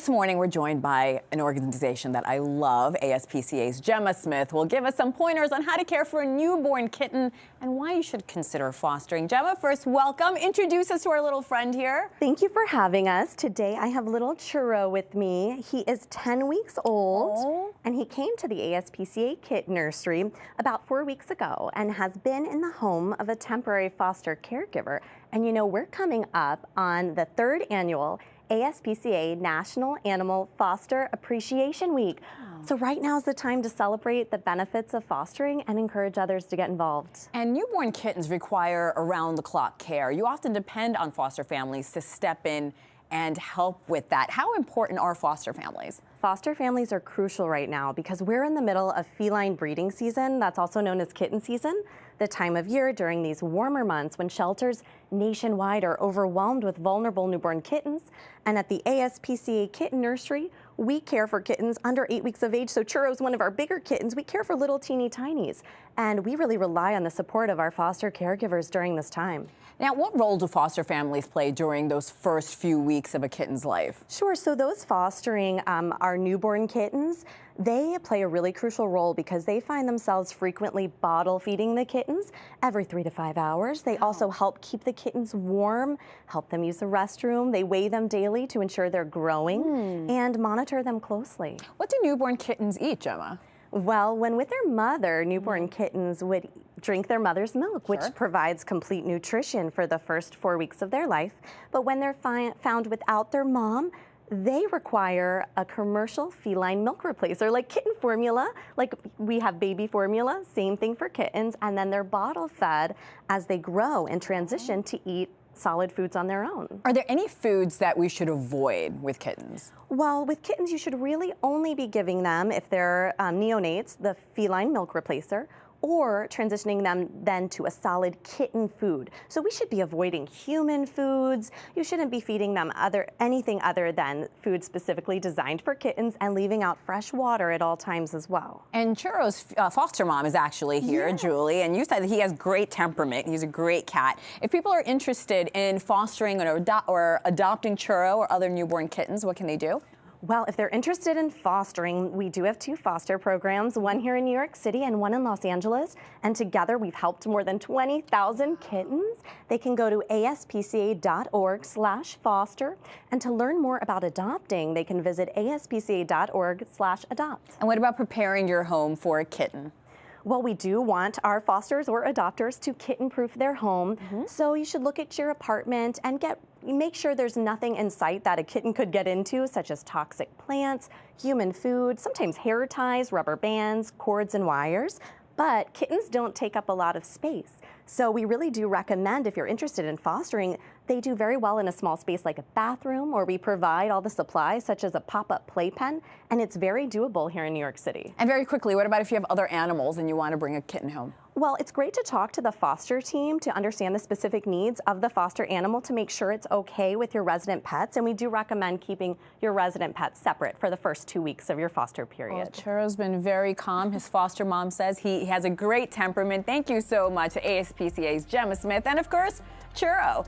This morning, we're joined by an organization that I love. ASPCA's Gemma Smith will give us some pointers on how to care for a newborn kitten and why you should consider fostering. Gemma, first, welcome. Introduce us to our little friend here. Thank you for having us. Today, I have little Churro with me. He is 10 weeks old, and he came to the ASPCA Kitten Nursery about 4 weeks ago and has been in the home of a temporary foster caregiver. And you know, we're coming up on the 3rd annual ASPCA National Animal Foster Appreciation Week. So right now is the time to celebrate the benefits of fostering and encourage others to get involved. And newborn kittens require around-the-clock care. You often depend on foster families to step in and help with that. How important are foster families? Foster families are crucial right now because we're in the middle of feline breeding season, that's also known as kitten season, the time of year during these warmer months when shelters nationwide are overwhelmed with vulnerable newborn kittens. And at the ASPCA Kitten Nursery, we care for kittens under 8 weeks of age. So Churro's one of our bigger kittens. We care for little teeny tinies. And we really rely on the support of our foster caregivers during this time. Now, what role do foster families play during those first few weeks of a kitten's life? Sure, so those fostering our newborn kittens, they play a really crucial role because they find themselves frequently bottle feeding the kittens every 3 to 5 hours. They also help keep the kittens warm, help them use the restroom. They weigh them daily to ensure they're growing and monitor them closely. What do newborn kittens eat, Gemma? Well, when with their mother, newborn kittens would drink their mother's milk, which provides complete nutrition for the first 4 weeks of their life. But when they're found without their mom, they require a commercial feline milk replacer, like kitten formula, like we have baby formula, same thing for kittens, and then they're bottle fed as they grow and transition to eat solid foods on their own. Are there any foods that we should avoid with kittens? Well, with kittens, you should really only be giving them, if they're neonates, the feline milk replacer, or transitioning them then to a solid kitten food. So we should be avoiding human foods. You shouldn't be feeding them anything other than food specifically designed for kittens and leaving out fresh water at all times as well. And Churro's foster mom is actually here, Julie, and you said that he has great temperament. He's a great cat. If people are interested in fostering or adopting Churro or other newborn kittens, what can they do? Well, if they're interested in fostering, we do have 2 foster programs, one here in New York City and one in Los Angeles. And together we've helped more than 20,000 kittens. They can go to aspca.org/foster. And to learn more about adopting, they can visit aspca.org/adopt. And what about preparing your home for a kitten? Well, we do want our fosters or adopters to kitten-proof their home. So you should look at your apartment and make sure there's nothing in sight that a kitten could get into, such as toxic plants, human food, sometimes hair ties, rubber bands, cords, and wires. But kittens don't take up a lot of space. So we really do recommend, if you're interested in fostering, they do very well in a small space like a bathroom, or we provide all the supplies such as a pop-up playpen, and it's very doable here in New York City. And very quickly, what about if you have other animals and you want to bring a kitten home? Well, it's great to talk to the foster team to understand the specific needs of the foster animal to make sure it's okay with your resident pets. And we do recommend keeping your resident pets separate for the first 2 weeks of your foster period. Well, Churro's been very calm. His foster mom says he has a great temperament. Thank you so much to ASPCA's Gemma Smith and, of course, Churro.